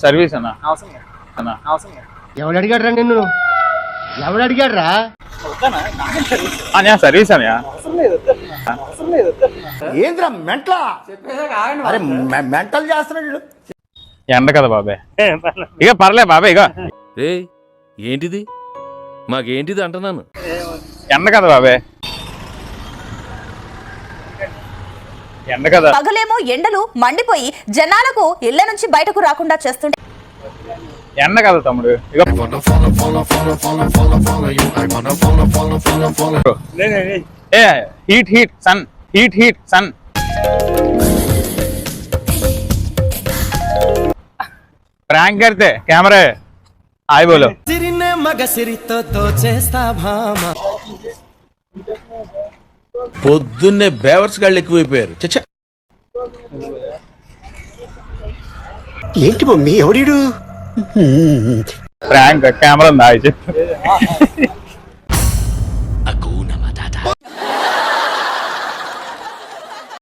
Service అన్నా ఎవడు అడిగాడు రా నిన్ను? ఎవడు అడిగాడు రా? సర్వీస్ అన్నయ్య. ఏంద్రా మెంటలా? అరే మెంటల్ చేస్తున్నాడు. ఎండ కదా బాబాయ్, ఇక పర్లే బాబాయ్. ఇక ఏంటిది మాకేంటిది అంటున్నాను. ఎండ కదా బాబాయ్, ఎండ కదా. పగలేమో ఎండలు మండిపోయి జనాలకు ఇళ్ల నుంచి బయటకు రాకుండా చేస్తుంటే ఎండ కదా తమ్ముడు. ఇక heat sun, heat sun. Prank करते कैमरा है, हाय बोलो. పొద్దున్నే బేవర్స్ గాళ్ళు ఎక్కువైపోయారు. చచ్చా ఏంటి మమ్మీ ఎవడీడు? ప్రాంక్ కెమెరా ఉందా చెప్పు.